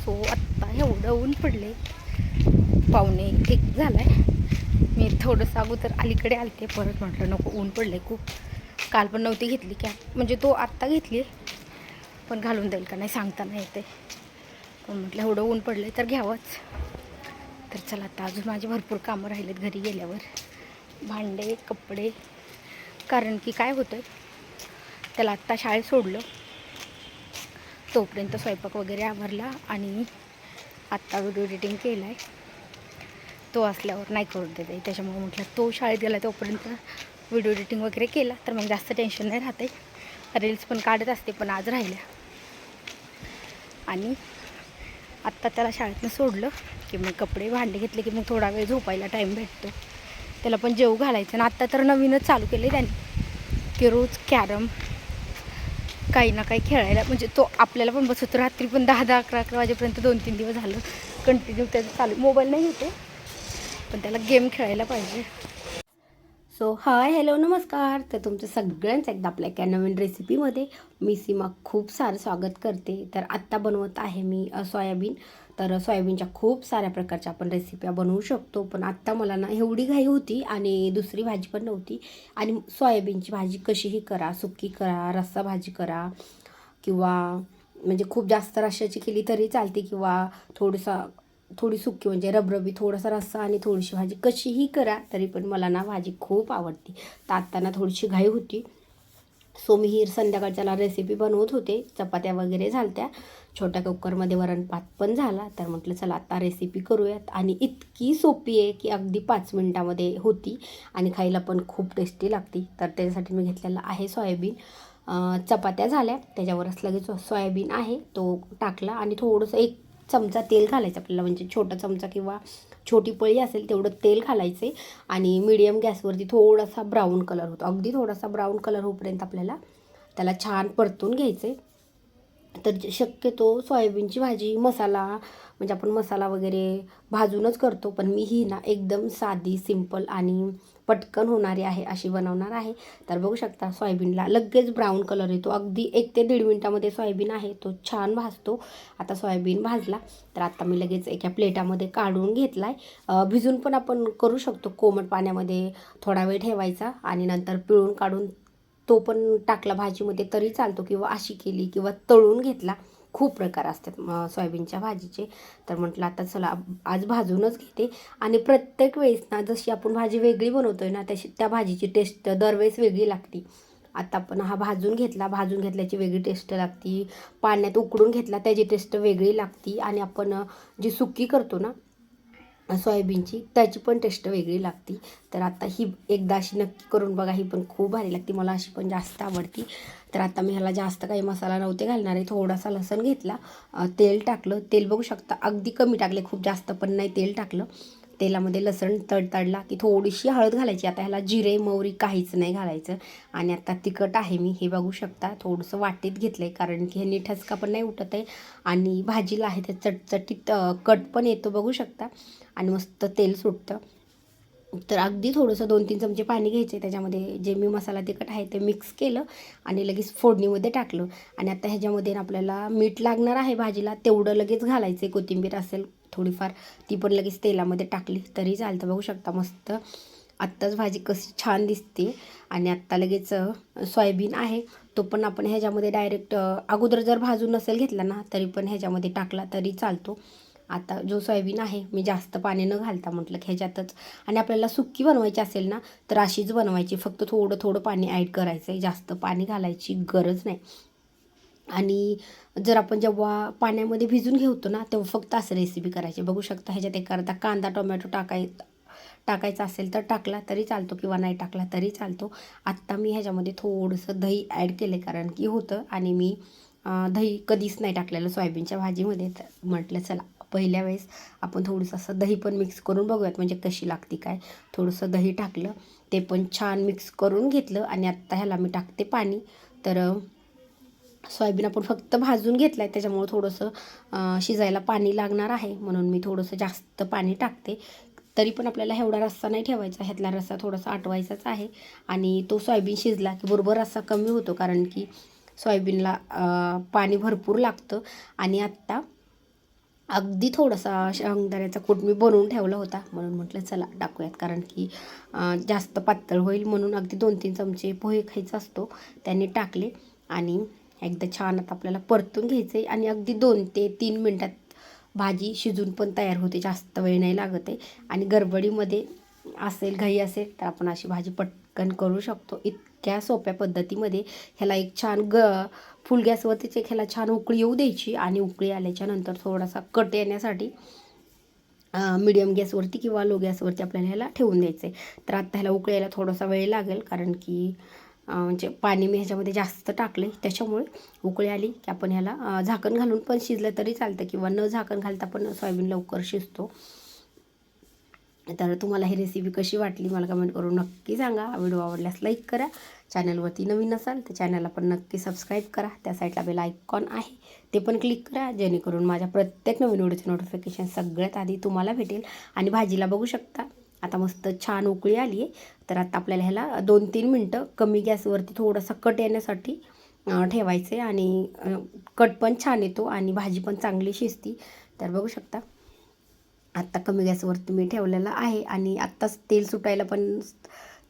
So आत्ता एवढं ऊन पडले, 1:45 झाला आहे. मी थोडंसं अगोदर अलीकडे आलते, परत म्हटलं नको ऊन पडले खूप. काल पण नव्हती घेतली कॅप, म्हणजे तो आत्ता घेतली पण घालून जाईल का नाही सांगता नाही येते. पण म्हटलं एवढं ऊन पडलं तर घ्यावंच. तर चला आता अजून माझे भरपूर कामं राहिलेत घरी गेल्यावर, भांडे कपडे. कारण की काय होतं, त्याला आत्ता शाळेत सोडलं तोपर्यंत स्वयंपाक वगैरे आवरला आणि आत्ता व्हिडिओ एडिटिंग केला आहे. तो असल्यावर नाही करून देते, त्याच्यामुळे म्हटलं तो शाळेत गेला तोपर्यंत व्हिडिओ एडिटिंग वगैरे केला तर मग जास्त टेन्शन नाही राहते. रील्स पण काढत असते पण आज राहिल्या. आणि आत्ता त्याला शाळेतनं सोडलं की मग कपडे भांडे घेतले की मग थोडा वेळ झोपायला टाईम भेटतो. त्याला पण जेव घालायचं. आणि आत्ता तर नवीनच चालू केलं आहे त्यांनी की रोज कॅरम काही ना काही खेळायला, म्हणजे तो आपल्याला पण बसवतो. रात्री पण 10-11 वाजेपर्यंत 2-3 दिवस झालं कंटिन्यू त्याचं चालू. मोबाईल नाही घेते पण त्याला गेम खेळायला पाहिजे. सो हाय हॅलो नमस्कार. तर तुमचं सगळ्यांचं एकदा आपल्या एका नवीन रेसिपीमध्ये मी सीमा खूप सारं स्वागत करते. तर आत्ता बनवत आहे मी सोयाबीन. तर सोयाबीनच्या खूप साऱ्या प्रकारच्या आपण रेसिप्या बनवू शकतो, पण आत्ता मला ना एवढी घाई होती आणि दुसरी भाजी पण नव्हती. आणि सोयाबीनची भाजी कशीही करा, सुकी करा, रस्सा भाजी करा, किंवा म्हणजे खूप जास्त रश्श्याची केली तरी चालते, किंवा थोडी सुकी म्हणजे रबरबी, थोडासा रस्सा आणि थोडीशी भाजी, कशीही करा तरी पण मला ना भाजी खूप आवडते. तर आत्ता ना थोडीशी घाई होती. सो मी ही संध्याकाळच्याला रेसिपी बनवत होते, चपात्या वगैरे झालत्या, छोट्या कुकरमध्ये वरण भात पण झाला. तर म्हटलं चला आता रेसिपी करूयात. आणि इतकी सोपी आहे की अगदी 5 मिनटामध्ये होती आणि खायला पण खूप टेस्टी लागते. तर त्याच्यासाठी मी घेतलेला आहे सोयाबीन. चपात्या झाल्या, त्याच्यावरच लगेच सोयाबीन आहे तो टाकला आणि थोडंसं 1 चमचा तेल घालायचं आपल्याला, म्हणजे छोटा चमचा किंवा छोटी पळी असेल तेवढं तेल घालायचे. आणि मीडियम गॅसवरती थोडासा ब्राऊन कलर होतो, अगदी थोडासा ब्राऊन कलर होईपर्यंत आपल्याला त्याला छान परतून घ्यायचे. तर शक्यतो सोयाबीनची भाजी मसाला, म्हणजे आपण मसाला वगैरे भाजूनच करतो, पण मी ही ना एकदम साधी सिंपल आणि पटकन होणारी आहे अशी बनवणार आहे. तर बघू शकता सोयाबीनला लगेच ब्राऊन कलर येतो, अगदी 1 ते 1.5 मिनटामध्ये सोयाबीन आहे तो छान भाजतो. आता सोयाबीन भाजला तर आता मी लगेच एका प्लेटामध्ये काढून घेतला आहे. भिजून पण आपण करू शकतो, कोमट पाण्यामध्ये थोडा वेळ ठेवायचा आणि नंतर पिळून काढून तो पण टाकला भाजीमध्ये तरी चालतो, किंवा अशी केली किंवा तळून घेतला. खूप प्रकार असतात सोयाबीनच्या भाजीचे. तर म्हटलं आता चला आज भाजूनच घेते. आणि प्रत्येक वेळेस ना जशी आपण भाजी वेगळी बनवतोय ना तशी त्या भाजीची टेस्ट दरवेळेस वेगळी लागते. आता आपण हा भाजून घेतला, भाजून घेतल्याची वेगळी टेस्ट लागती, पाण्यात उकडून घेतला त्याची टेस्ट वेगळी लागती, आणि आपण जी सुकी करतो ना सोयाबीनची त्याची पण टेस्ट वेगळी लागते. तर आता ही एकदा अशी नक्की करून बघा, ही पण खूप भारी लागते, मला अशी पण जास्त आवडती. तर आता मी ह्याला जास्त काही मसाला नव्हते घालणार आहे, थोडासा लसूण घेतला, तेल टाकलं, तेल बघू शकता अगदी कमी टाकले, खूप जास्त पण नाही तेल टाकलं. तेलामध्ये लसूण तडतडला की थोडीशी हळद घालायची. आता ह्याला जिरे मोहरी काहीच नाही घालायचं. आणि आता तिखट आहे मी हे बघू शकता थोडंसं वाटीत घेतलं आहे, कारण की ह्यानी ठसका पण नाही उठत आहे आणि भाजीला आहे ते चटचटीत कट पण येतो बघू शकता, आणि मस्त तेल सुटतं. तर अगदी थोडंसं 2-3 चमचे पाणी घ्यायचे, त्याच्यामध्ये जे मी मसाला तिखट आहे ते मिक्स केलं आणि लगेच फोडणीमध्ये टाकलं. आणि आता ह्याच्यामध्ये आपल्याला मीठ लागणार आहे भाजीला, तेवढं लगेच घालायचं आहे. कोथिंबीर असेल थोडीफार ती पण लगेच तेलामध्ये टाकली तरी चालतं. बघू शकता मस्त आत्ताच भाजी कशी छान दिसते. आणि आत्ता लगेच सोयाबीन आहे तो पण आपण ह्याच्यामध्ये डायरेक्ट अगोदर जर भाजून नसेल घेतला ना तरी पण ह्याच्यामध्ये टाकला तरी चालतो. आता जो सोयाबीन आहे मी जास्त पाणी न घालता म्हटलं ह्याच्यातच, आणि आपल्याला सुक्की बनवायची असेल ना तर अशीच बनवायची, फक्त थोडं थोडं पाणी ॲड करायचं आहे, जास्त पाणी घालायची गरज नाही. आणि जर आपण जेव्हा पाण्यामध्ये भिजून घेतो ना तेव्हा फक्त असं रेसिपी करायची. बघू शकता ह्याच्यात एक अर्धा कांदा टोमॅटो टाकायचा असेल तर टाकला तरी चालतो, किंवा नाही टाकला तरी चालतो. आत्ता मी ह्याच्यामध्ये थोडंसं दही ॲड केलं कारण की होतं, आणि मी दही कधीच नाही टाकलेलं सोयाबीनच्या भाजीमध्ये. तर म्हटलं चला पहिल्या वेळेस आपण थोडंसं असं दही पण मिक्स करून बघूयात म्हणजे कशी लागते काय. थोडंसं दही टाकलं, ते पण छान मिक्स करून घेतलं, आणि आत्ता ह्याला मी टाकते पाणी. तर सोयाबीन आपण फक्त भाजून घेतलं आहे त्याच्यामुळं थोडंसं शिजायला पाणी लागणार आहे, म्हणून मी थोडंसं जास्त पाणी टाकते. तरी पण आपल्याला एवढा रस्सा नाही ठेवायचा, ह्यातला रस्सा थोडासा आटवायचाच आहे. आणि तो सोयाबीन शिजला की बरोबर रस्सा कमी होतो, कारण की सोयाबीनला पाणी भरपूर लागतं. आणि आत्ता अगदी थोडासा शेंगदाण्याचा कूट मी बनवून ठेवला होता, म्हणून म्हटलं चला टाकूयात, कारण की जास्त पातळ होईल म्हणून अगदी 2-3 चमचे पोहे खायचा असतो त्यांनी टाकले आणि एकदा छान आता आपल्याला परतून घ्यायचं आहे आणि अगदी 2 ते 3 मिनटात भाजी शिजून पण तयार होते, जास्त वेळ नाही लागत आहे. आणि गडबडीमध्ये असेल, घाई असेल तर आपण अशी भाजी पटकन करू शकतो. इतक्या सोप्या पद्धतीमध्ये ह्याला एक छान फुल गॅसवरतीच एक ह्याला छान उकळी येऊ द्यायची आणि उकळी आल्याच्या नंतर थोडासा कट येण्यासाठी मीडियम गॅसवरती किंवा लो गॅसवरती आपल्याला ह्याला ठेवून द्यायचं आहे. तर आत्ता ह्याला उकळी यायला थोडासा वेळ लागेल, कारण की म्हणजे पाणी मी ह्याच्यामध्ये जास्त टाकले, त्याच्यामुळे उकळी आली की आपण ह्याला झाकण घालून पण शिजलं तरी चालतं किंवा न झाकण घालता पण सोयाबीन लवकर शिजतो. तर तुम्हाला ही रेसिपी कशी वाटली मला कमेंट करून नक्की सांगा. व्हिडिओ आवडल्यास लाईक करा. चॅनलवरती नवीन असाल तर चॅनलला पण नक्की सबस्क्राईब करा. त्या साईडला बेल आयकॉन आहे ते पण क्लिक करा, जेणेकरून माझ्या प्रत्येक नवीन व्हिडिओचे नोटिफिकेशन सगळ्यात आधी तुम्हाला भेटेल. आणि भाजीला बघू शकता आता मस्त छान उकळी आली आहे. तर आता आपल्याला ह्याला 2-3 मिनटं कमी गॅसवरती थोडासा कट येण्यासाठी ठेवायचं आहे आणि कट पण छान येतो आणि भाजी पण चांगली शिजती. तर बघू शकता आत्ता कमी गॅसवरती मी ठेवलेलं आहे आणि आत्ताच तेल सुटायला पण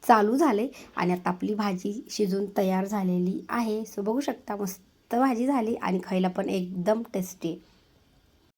चालू झाले आणि आता आपली भाजी शिजून तयार झालेली आहे. सो बघू शकता मस्त भाजी झाली आणि खायला पण एकदम टेस्टी.